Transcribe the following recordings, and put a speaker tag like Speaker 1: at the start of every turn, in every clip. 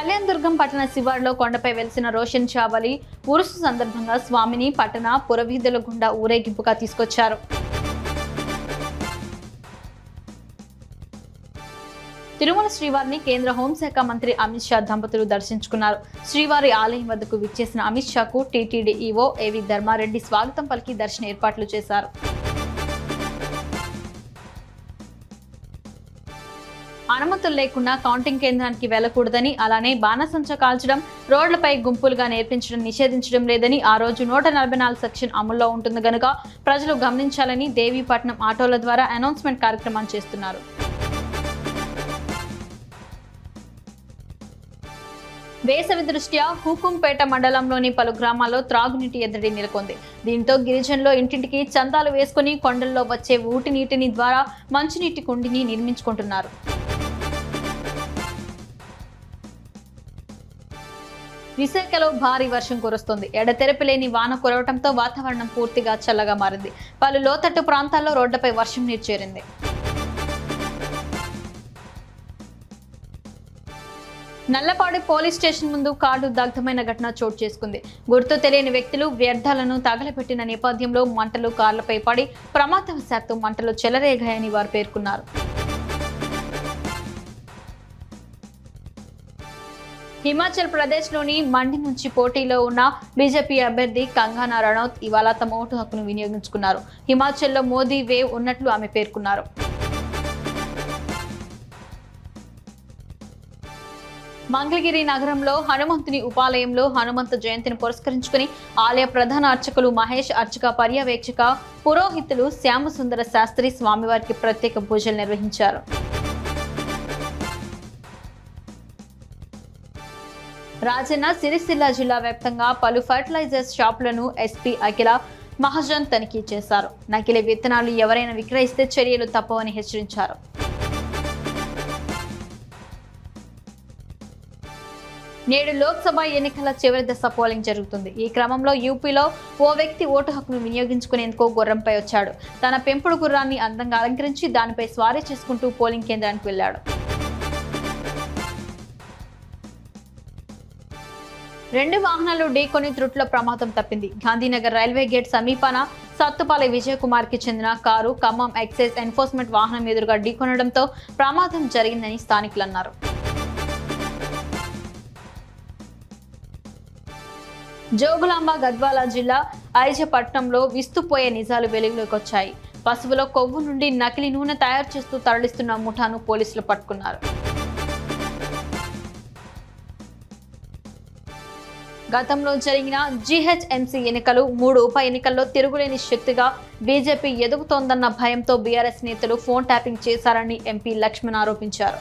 Speaker 1: కళ్యాణదుర్గం పట్టణ శివారులో కొండపై వెలిసిన రోషన్ చావలి ఉరుసు సందర్భంగా స్వామిని పట్టణ పురవీధుల గుండా ఊరేగింపుగా తీసుకొచ్చారు. తిరుమల శ్రీవారిని కేంద్ర హోంశాఖ మంత్రి అమిత్ షా దంపతులు దర్శించుకున్నారు. శ్రీవారి ఆలయం వద్దకు విచ్చేసిన అమిత్ షాకు టీటీడీ ఈవో ఏవి ధర్మారెడ్డి స్వాగతం పలికి దర్శన ఏర్పాట్లు చేశారు. అనుమతులు లేకుండా కౌంటింగ్ కేంద్రానికి వెళ్లకూడదని, అలానే బాణసంచా కాల్చడం, రోడ్లపై గుంపులుగా నేర్పించడం నిషేధించడం లేదని, ఆ రోజు 144 సెక్షన్ అమల్లో ఉంటుంది గనుక ప్రజలు గమనించాలని దేవీపట్నం ఆటోల ద్వారా అనౌన్స్మెంట్ కార్యక్రమాన్ని చేస్తున్నారు. వేసవి దృష్ట్యా హుకుంపేట మండలంలోని పలు గ్రామాల్లో త్రాగునీటి ఎద్దడి నెలకొంది. దీంతో గిరిజనులు ఇంటింటికి చందాలు వేసుకుని కొండల్లో వచ్చే ఊటి నీటిని ద్వారా మంచినీటి కుండిని నిర్మించుకుంటున్నారు. విశాఖలో భారీ వర్షం కురుస్తోంది. ఎడతెరపి లేని వాన కురవడంతో వాతావరణం పూర్తిగా చల్లగా మారింది. పలు లోతట్టు ప్రాంతాల్లో రోడ్లపై వర్షం నీరు చేరింది. నల్లపాడు పోలీస్ స్టేషన్ ముందు కార్డు దగ్ధమైన ఘటన చోటు చేసుకుంది. గుర్తు తెలియని వ్యక్తులు వ్యర్థాలను తగలబెట్టిన నేపథ్యంలో మంటలు కార్లపై పడి ప్రమాదవశాత్తు మంటలు చెలరేగాయని వారు పేర్కొన్నారు. హిమాచల్ ప్రదేశ్లోని మండి నుంచి పోటీలో ఉన్న బీజేపీ అభ్యర్థి కంగనా రనౌత్ ఇవాళ తమ ఓటు హక్కును వినియోగించుకున్నారు. హిమాచల్లో మోదీ వేవ్ ఉన్నట్లు ఆమె పేర్కొన్నారు. మంగళగిరి నగరంలో హనుమంతుని ఉపాలయంలో హనుమంత జయంతిని పురస్కరించుకుని ఆలయ ప్రధాన అర్చకులు మహేష్, అర్చక పర్యవేక్షక పురోహితులు శ్యామసుందర శాస్త్రి స్వామివారికి ప్రత్యేక పూజలు నిర్వహించారు. రాజన్న సిరిసిల్ల జిల్లా వ్యాప్తంగా పలు ఫర్టిలైజర్స్ షాపులను ఎస్పీ అఖిల మహాజన్ తనిఖీ చేశారు. నకిలీ విత్తనాలు ఎవరైనా విక్రయిస్తే చర్యలు తప్పవని హెచ్చరించారు. నేడు లోక్సభ ఎన్నికల చివరి దశ పోలింగ్ జరుగుతుంది. ఈ క్రమంలో యూపీలో ఓ వ్యక్తి ఓటు హక్కును వినియోగించుకునేందుకు గుర్రంపై వచ్చాడు. తన పెంపుడు గుర్రాన్ని అందంగా అలంకరించి దానిపై స్వారీ చేసుకుంటూ పోలింగ్ కేంద్రానికి వెళ్లాడు. రెండు వాహనాలు ఢీకొని త్రుట్లో ప్రమాదం తప్పింది. గాంధీనగర్ రైల్వే గేట్ సమీపాన సత్తుపాలె విజయ్ కుమార్ కి చెందిన కారు ఖమ్మం ఎక్సైజ్ ఎన్ఫోర్స్మెంట్ వాహనం ఎదురుగా ఢీకొనడంతో ప్రమాదం జరిగిందని స్థానికులు అన్నారు. జోగులాంబ గద్వాల జిల్లా ఐజపట్నంలో విస్తుపోయే నిజాలు వెలుగులోకి వచ్చాయి. పశువుల కొవ్వు నుండి నకిలీ నూనె తయారు చేస్తూ తరలిస్తున్న ముఠాను పోలీసులు పట్టుకున్నారు. గతంలో జరిగిన జీహెచ్ఎంసీ ఎన్నికలు 3 ఉప ఎన్నికల్లో తిరుగులేని శక్తిగా బీజేపీ ఎదుగుతోందన్న భయంతో బీఆర్ఎస్ నేతలు ఫోన్ ట్యాపింగ్ చేశారని ఎంపీ లక్ష్మణ్ ఆరోపించారు.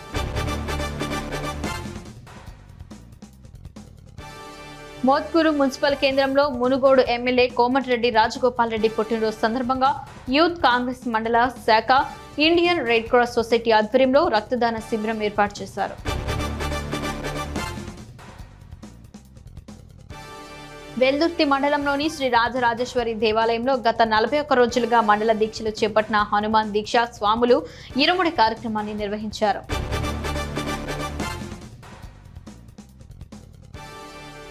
Speaker 1: మోత్కూరు మున్సిపల్ కేంద్రంలో మునుగోడు ఎమ్మెల్యే కోమటిరెడ్డి రాజగోపాల్ రెడ్డి పుట్టినరోజు సందర్భంగా యూత్ కాంగ్రెస్ మండల శాఖ ఇండియన్ రెడ్ క్రాస్ సొసైటీ ఆధ్వర్యంలో రక్తదాన శిబిరం ఏర్పాటు చేశారు. వెల్దుర్తి మండలంలోని శ్రీ రాజరాజేశ్వరి దేవాలయంలో గత 41 రోజులుగా మండల దీక్షలు చేపట్టిన హనుమాన్ దీక్ష స్వాములు ఇరుముడి కార్యక్రమాన్ని నిర్వహించారు.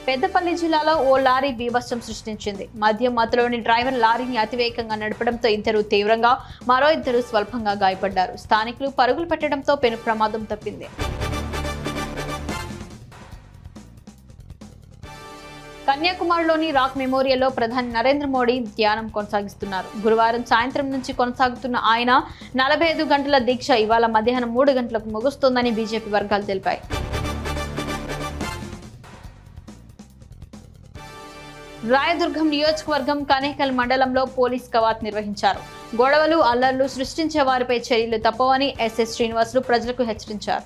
Speaker 1: పెద్దపల్లి జిల్లాలో ఓ లారీ బీభత్సం సృష్టించింది. మద్యం మత్తులోని డ్రైవర్ లారీని అతివేగంగా నడపడంతో 2 తీవ్రంగా, మరో 2 స్వల్పంగా గాయపడ్డారు. స్థానికులు పరుగులు పెట్టడంతో పెను ప్రమాదం తప్పింది. కన్యాకుమారిలోని రాక్ మెమోరియల్లో ప్రధాని నరేంద్ర మోడీ ధ్యానం కొనసాగిస్తున్నారు. గురువారం సాయంత్రం నుంచి కొనసాగుతున్న ఆయన 45 గంటల దీక్ష ఇవాళ మధ్యాహ్నం 3 గంటలకు ముగుస్తోందని బీజేపీ వర్గాలు తెలిపాయి. రాయదుర్గం నియోజకవర్గం కనేకల్ మండలంలో పోలీస్ కవాత్ నిర్వహించారు. గొడవలు, అల్లర్లు సృష్టించే వారిపై చర్యలు తప్పవని ఎస్ఎస్ శ్రీనివాసులు ప్రజలకు హెచ్చరించారు.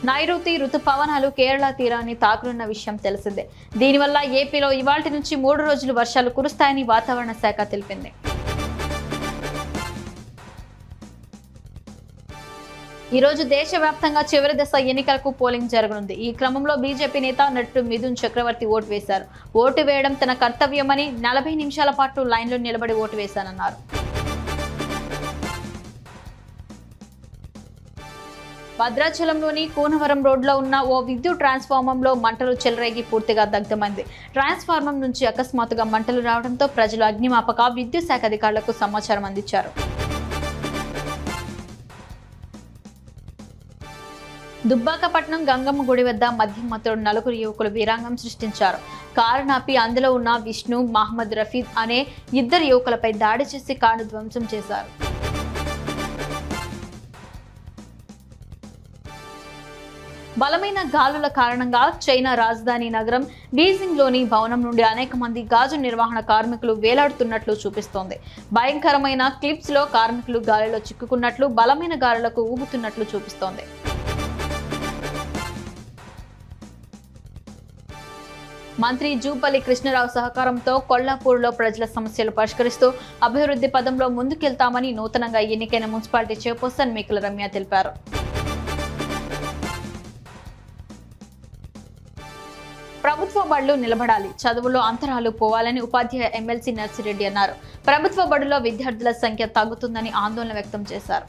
Speaker 1: నైరుతి రుతుపవనాలు కేరళ తీరాన్ని తాకనున్న విషయం తెలిసిందే. దీనివల్ల ఏపీలో ఇవాల్టి నుంచి 3 రోజులు వర్షాలు కురుస్తాయని వాతావరణ శాఖ తెలిపింది. ఈ రోజు దేశవ్యాప్తంగా చివరి దశ ఎన్నికలకు పోలింగ్ జరగనుంది. ఈ క్రమంలో బీజేపీ నేత నటుడు మిథున్ చక్రవర్తి ఓటు వేశారు. ఓటు వేయడం తన కర్తవ్యమని 40 నిమిషాల పాటు లైన్లో నిలబడి ఓటు వేశానన్నారు. భద్రాచలంలోని కూనవరం రోడ్లో ఉన్న ఓ విద్యుత్ ట్రాన్స్ఫార్మర్లో మంటలు చెలరేగి పూర్తిగా దగ్ధమైంది. ట్రాన్స్ఫార్మర్ నుంచి అకస్మాత్తుగా మంటలు రావడంతో ప్రజలు అగ్నిమాపక విద్యుత్ శాఖ అధికారులకు సమాచారం అందించారు. దుబ్బాకపట్నం గంగమ్మ గుడి వద్ద మద్యం మత్తుడు నలుగురు యువకులు వీరాంగం సృష్టించారు. కారు నాపి అందులో ఉన్న విష్ణు, మహమ్మద్ రఫీద్ అనే ఇద్దరు యువకులపై దాడి చేసి కారును ధ్వంసం చేశారు. బలమైన గాలుల కారణంగా చైనా రాజధాని నగరం బీజింగ్లోని భవనం నుండి అనేక మంది గాజు నిర్వహణ కార్మికులు వేలాడుతున్నట్లు చూపిస్తోంది. భయంకరమైన క్లిప్స్లో కార్మికులు గాలిలో చిక్కుకున్నట్లు, బలమైన గాలులకు ఊగుతున్నట్లు చూపిస్తోంది. మంత్రి జూపల్లి కృష్ణారావు సహకారంతో కొల్లాపూర్లో ప్రజల సమస్యలు పరిష్కరిస్తూ అభివృద్ధి పదంలో ముందుకెళ్తామని నూతనంగా ఎన్నికైన మున్సిపాలిటీ చైర్పర్సన్ మేకల రమ్య తెలిపారు. ప్రభుత్వ బడులు నిలబడాలి, చదువులో అంతరాలు పోవాలని ఉపాధ్యాయ ఎమ్మెల్సీ నర్సిరెడ్డి అన్నారు. ప్రభుత్వ బడుల్లో విద్యార్థుల సంఖ్య తగ్గుతుందని ఆందోళన వ్యక్తం చేశారు.